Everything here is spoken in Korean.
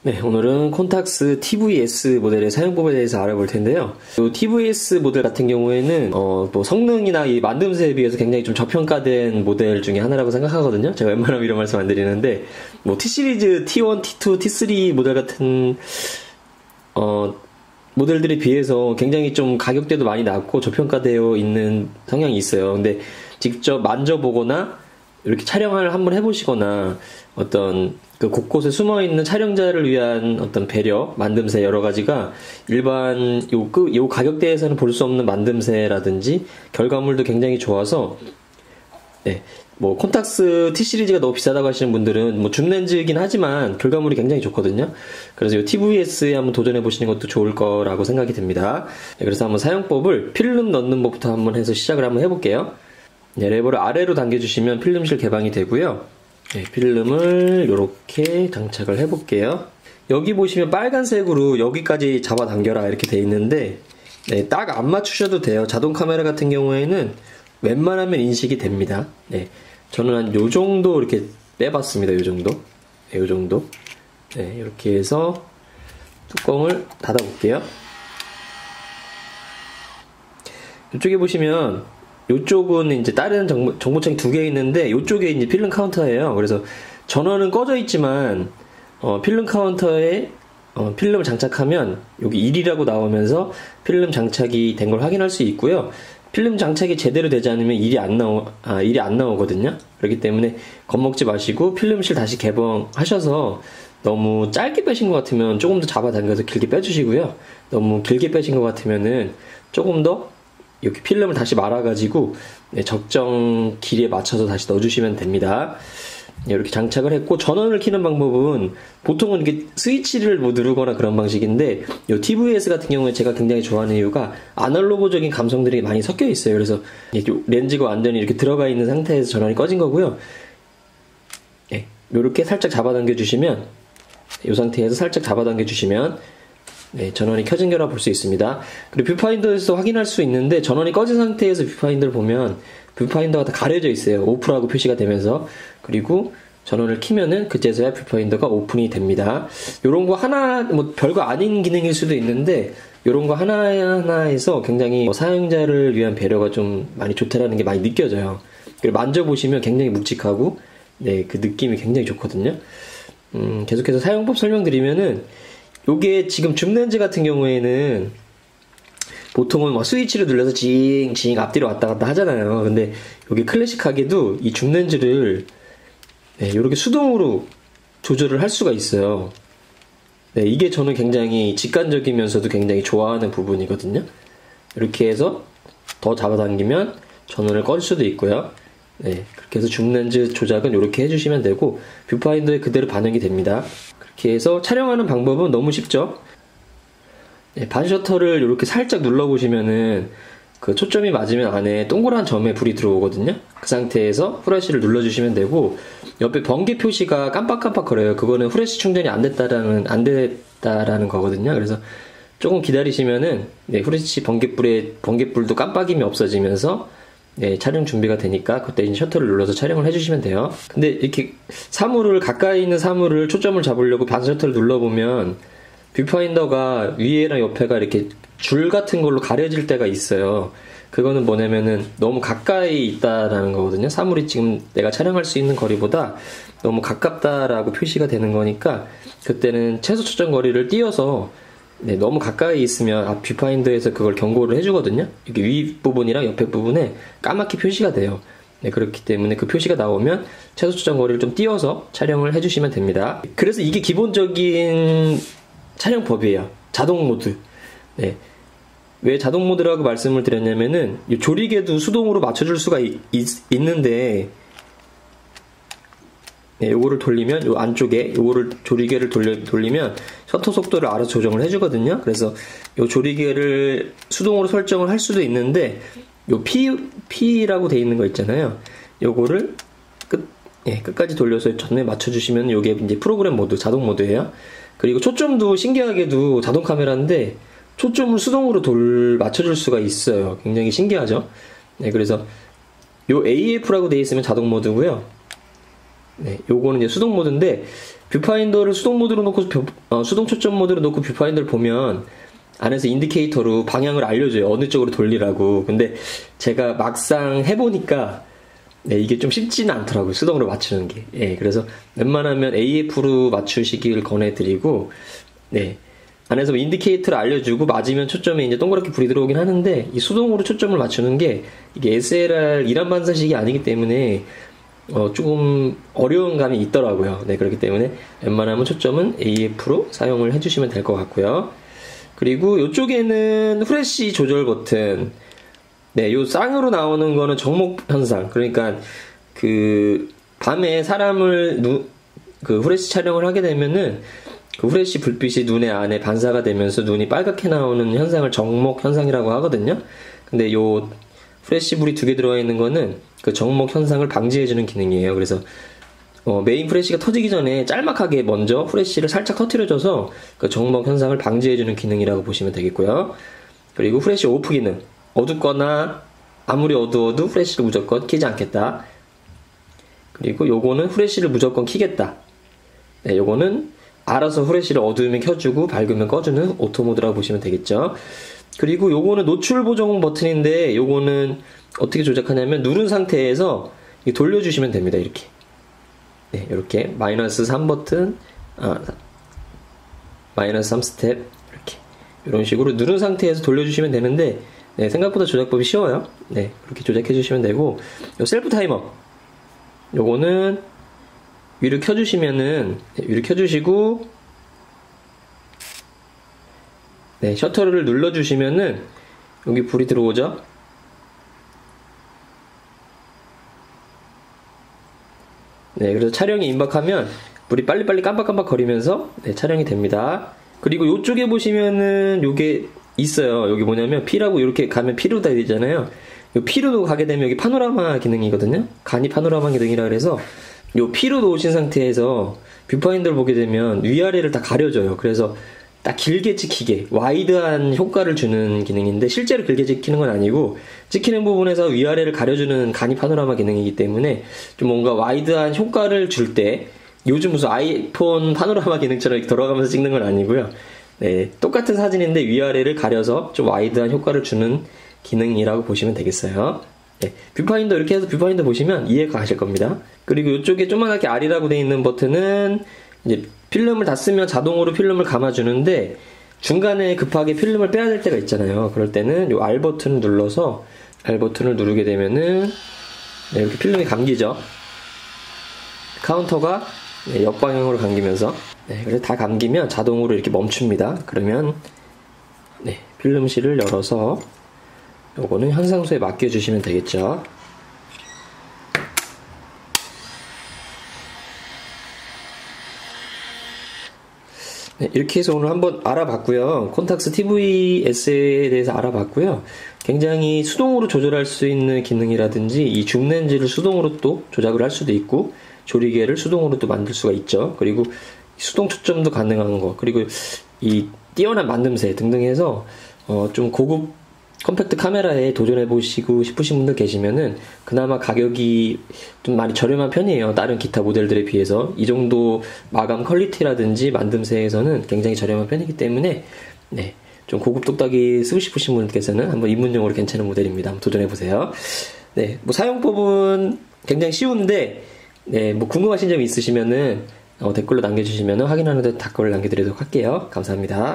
네, 오늘은 콘탁스 TVS 모델의 사용법에 대해서 알아볼 텐데요. 이 TVS 모델 같은 경우에는 뭐 성능이나 이 만듦새에 비해서 굉장히 좀 저평가된 모델 중에 하나라고 생각하거든요. 제가 웬만하면 이런 말씀 안 드리는데, 뭐 T시리즈, T1, T2, T3 모델 같은 모델들에 비해서 굉장히 좀 가격대도 많이 낮고 저평가되어 있는 성향이 있어요. 근데 직접 만져보거나 이렇게 촬영을 한번 해보시거나 어떤 그 곳곳에 숨어있는 촬영자를 위한 어떤 배려, 만듦새 여러 가지가 일반 요 가격대에서는 볼 수 없는 만듦새라든지 결과물도 굉장히 좋아서, 네, 뭐 콘탁스 T 시리즈가 너무 비싸다고 하시는 분들은 뭐 줌렌즈이긴 하지만 결과물이 굉장히 좋거든요. 그래서 이 TVS에 한번 도전해 보시는 것도 좋을 거라고 생각이 듭니다. 네, 그래서 한번 사용법을 필름 넣는 법부터 한번 해서 시작을 한번 해볼게요. 네, 레버를 아래로 당겨주시면 필름실 개방이 되고요. 네, 필름을 이렇게 장착을 해볼게요. 여기 보시면 빨간색으로 여기까지 잡아당겨라 이렇게 돼 있는데, 네, 딱 안 맞추셔도 돼요. 자동 카메라 같은 경우에는 웬만하면 인식이 됩니다. 네, 저는 한 요 정도 이렇게 빼봤습니다. 요 정도. 네, 요 정도. 네, 이렇게 해서 뚜껑을 닫아볼게요. 이쪽에 보시면 이쪽은 이제 다른 정보창이 두 개 있는데 이쪽에 이제 필름 카운터예요. 그래서 전원은 꺼져 있지만 필름 카운터에 필름을 장착하면 여기 1이라고 나오면서 필름 장착이 된 걸 확인할 수 있고요. 필름 장착이 제대로 되지 않으면 1이 안 나오거든요. 그렇기 때문에 겁먹지 마시고 필름실 다시 개봉하셔서 너무 짧게 빼신 것 같으면 조금 더 잡아당겨서 길게 빼주시고요. 너무 길게 빼신 것 같으면은 조금 더 이렇게 필름을 다시 말아가지고 적정 길이에 맞춰서 다시 넣어주시면 됩니다. 이렇게 장착을 했고, 전원을 켜는 방법은 보통은 이렇게 스위치를 뭐 누르거나 그런 방식인데, 이 TVS 같은 경우에 제가 굉장히 좋아하는 이유가 아날로그적인 감성들이 많이 섞여 있어요. 그래서 렌즈가 완전히 이렇게 들어가 있는 상태에서 전원이 꺼진 거고요. 네, 이렇게 살짝 잡아당겨 주시면, 이 상태에서 살짝 잡아당겨 주시면 네, 전원이 켜진 거라 볼 수 있습니다. 그리고 뷰파인더에서 확인할 수 있는데, 전원이 꺼진 상태에서 뷰파인더를 보면 뷰파인더가 다 가려져 있어요. 오프라고 표시가 되면서. 그리고 전원을 켜면은 그제서야 뷰파인더가 오픈이 됩니다. 요런 거 하나, 뭐 별거 아닌 기능일 수도 있는데, 요런 거 하나하나에서 굉장히 사용자를 위한 배려가 좀 많이 좋다라는 게 많이 느껴져요. 그리고 만져보시면 굉장히 묵직하고, 네, 그 느낌이 굉장히 좋거든요. 계속해서 사용법 설명드리면은, 요게 지금 줌렌즈 같은 경우에는 보통은 뭐 스위치를 눌러서 징징 앞뒤로 왔다 갔다 하잖아요. 근데 요게 클래식하게도 이 줌렌즈를 네, 요렇게 수동으로 조절을 할 수가 있어요. 네, 이게 저는 굉장히 직관적이면서도 굉장히 좋아하는 부분이거든요. 이렇게 해서 더 잡아당기면 전원을 꺼질 수도 있고요. 네, 그렇게 해서 줌렌즈 조작은 이렇게 해주시면 되고, 뷰파인더에 그대로 반영이 됩니다. 이렇게 해서 촬영하는 방법은 너무 쉽죠. 네, 반셔터를 이렇게 살짝 눌러보시면은 그 초점이 맞으면 안에 동그란 점에 불이 들어오거든요. 그 상태에서 후레쉬를 눌러주시면 되고, 옆에 번개 표시가 깜빡깜빡 거려요. 그거는 후레쉬 충전이 안 됐다라는 거거든요. 그래서 조금 기다리시면은 네, 후레쉬 번개불도 깜빡임이 없어지면서 네, 촬영 준비가 되니까 그때 이제 셔터를 눌러서 촬영을 해주시면 돼요. 근데 이렇게 가까이 있는 사물을 초점을 잡으려고 반셔터를 눌러보면 뷰파인더가 위에랑 옆에가 이렇게 줄 같은 걸로 가려질 때가 있어요. 그거는 뭐냐면은 너무 가까이 있다라는 거거든요. 사물이 지금 내가 촬영할 수 있는 거리보다 너무 가깝다라고 표시가 되는 거니까 그때는 최소 초점 거리를 띄어서 네, 너무 가까이 있으면 뷰파인더에서 그걸 경고를 해주거든요. 이렇게 윗부분이랑 옆에 부분에 까맣게 표시가 돼요. 네, 그렇기 때문에 그 표시가 나오면 최소 초점 거리를 좀 띄워서 촬영을 해주시면 됩니다. 그래서 이게 기본적인 촬영법이에요. 자동 모드. 네. 왜 자동 모드라고 말씀을 드렸냐면은 이 조리개도 수동으로 맞춰줄 수가 있는데, 네, 요거를 돌리면 요 안쪽에 요거를 조리개를 돌리면 셔터 속도를 알아서 조정을 해주거든요. 그래서 요 조리개를 수동으로 설정을 할 수도 있는데, 요 P라고 돼 있는 거 있잖아요. 요거를 끝까지 돌려서 전에 맞춰주시면 요게 이제 프로그램 모드, 자동 모드예요. 그리고 초점도 신기하게도 자동 카메라인데 초점을 수동으로 맞춰줄 수가 있어요. 굉장히 신기하죠? 네, 그래서 요 AF라고 되어 있으면 자동 모드고요. 네, 요거는 이제 수동 모드인데 뷰파인더를 수동 모드로 놓고 수동 초점 모드로 놓고 뷰파인더를 보면 안에서 인디케이터로 방향을 알려줘요. 어느 쪽으로 돌리라고. 근데 제가 막상 해보니까 네, 이게 좀 쉽지는 않더라고요. 수동으로 맞추는 게. 예, 그래서 웬만하면 AF로 맞추시길 권해드리고, 네. 안에서 인디케이터를 알려주고 맞으면 초점에 이제 동그랗게 불이 들어오긴 하는데, 이 수동으로 초점을 맞추는 게 이게 SLR 이란 반사식이 아니기 때문에 조금 어려운 감이 있더라고요. 네, 그렇기 때문에 웬만하면 초점은 AF로 사용을 해주시면 될 것 같고요. 그리고 이쪽에는 후레쉬 조절 버튼, 네, 요 쌍으로 나오는 거는 정목 현상. 그러니까 그 밤에 사람을 그 후레쉬 촬영을 하게 되면은 그 후레쉬 불빛이 눈의 안에 반사가 되면서 눈이 빨갛게 나오는 현상을 정목 현상이라고 하거든요. 근데 요 후레쉬 불이 2개 들어가 있는 거는 그 정목 현상을 방지해주는 기능이에요. 그래서 메인 후레쉬가 터지기 전에 짤막하게 먼저 후레쉬를 살짝 터트려줘서 그 정목 현상을 방지해주는 기능이라고 보시면 되겠고요. 그리고 후레쉬 오프 기능. 어둡거나 아무리 어두워도 후레쉬를 무조건 켜지 않겠다. 그리고 요거는 후레쉬를 무조건 켜겠다. 네, 요거는 알아서 후레쉬를 어두우면 켜주고 밝으면 꺼주는 오토 모드라고 보시면 되겠죠. 그리고 요거는 노출 보정 버튼인데 요거는 어떻게 조작하냐면 누른 상태에서 돌려주시면 됩니다. 이렇게. 네, 이렇게 마이너스 3 버튼, 마이너스 3 스텝 이렇게 이런 식으로 누른 상태에서 돌려주시면 되는데 네, 생각보다 조작법이 쉬워요. 네, 그렇게 조작해 주시면 되고 요 셀프 타이머 요거는 위로 켜주시면은 위로 켜주시고 네, 셔터를 눌러주시면은 여기 불이 들어오죠. 네, 그래서 촬영이 임박하면 불이 빨리빨리 깜빡깜빡 거리면서 네, 촬영이 됩니다. 그리고 이쪽에 보시면은 요게 있어요. 여기 뭐냐면 P라고 이렇게 가면 P로 다 되잖아요. 요 P로 가게 되면 여기 파노라마 기능이거든요. 간이 파노라마 기능이라 그래서 요 P로 놓으신 상태에서 뷰파인더를 보게 되면 위아래를 다 가려줘요. 그래서 딱 길게 찍히게 와이드한 효과를 주는 기능인데 실제로 길게 찍히는 건 아니고 찍히는 부분에서 위아래를 가려주는 간이 파노라마 기능이기 때문에 좀 뭔가 와이드한 효과를 줄 때 요즘 무슨 아이폰 파노라마 기능처럼 이렇게 돌아가면서 찍는 건 아니고요. 네, 똑같은 사진인데 위아래를 가려서 좀 와이드한 효과를 주는 기능이라고 보시면 되겠어요. 네, 뷰파인더 이렇게 해서 뷰파인더 보시면 이해가 가실 겁니다. 그리고 이쪽에 조그맣게 R이라고 되어 있는 버튼은 이제 필름을 다 쓰면 자동으로 필름을 감아주는데 중간에 급하게 필름을 빼야 될 때가 있잖아요. 그럴 때는 이 R 버튼을 눌러서 R 버튼을 누르게 되면은 네, 이렇게 필름이 감기죠. 카운터가 네, 역방향으로 감기면서 네, 그래서 다 감기면 자동으로 이렇게 멈춥니다. 그러면 네, 필름실을 열어서 요거는 현상소에 맡겨주시면 되겠죠. 네, 이렇게 해서 오늘 한번 알아봤고요. 콘탁스 TVS에 대해서 알아봤고요. 굉장히 수동으로 조절할 수 있는 기능이라든지 이 줌렌즈를 수동으로 또 조작을 할 수도 있고 조리개를 수동으로 또 만들 수가 있죠. 그리고 수동 초점도 가능한 거, 그리고 이 뛰어난 만듦새 등등 해서 좀 고급 컴팩트 카메라에 도전해 보시고 싶으신 분들 계시면은 그나마 가격이 좀 많이 저렴한 편이에요. 다른 기타 모델들에 비해서 이 정도 마감 퀄리티라든지 만듦새에서는 굉장히 저렴한 편이기 때문에 네, 좀 고급 똑딱이 쓰고 싶으신 분들께서는 한번 입문용으로 괜찮은 모델입니다. 한번 도전해 보세요. 네, 뭐 사용법은 굉장히 쉬운데 네, 뭐 궁금하신 점이 있으시면은 댓글로 남겨주시면 확인하는 데 답글을 남겨드리도록 할게요. 감사합니다.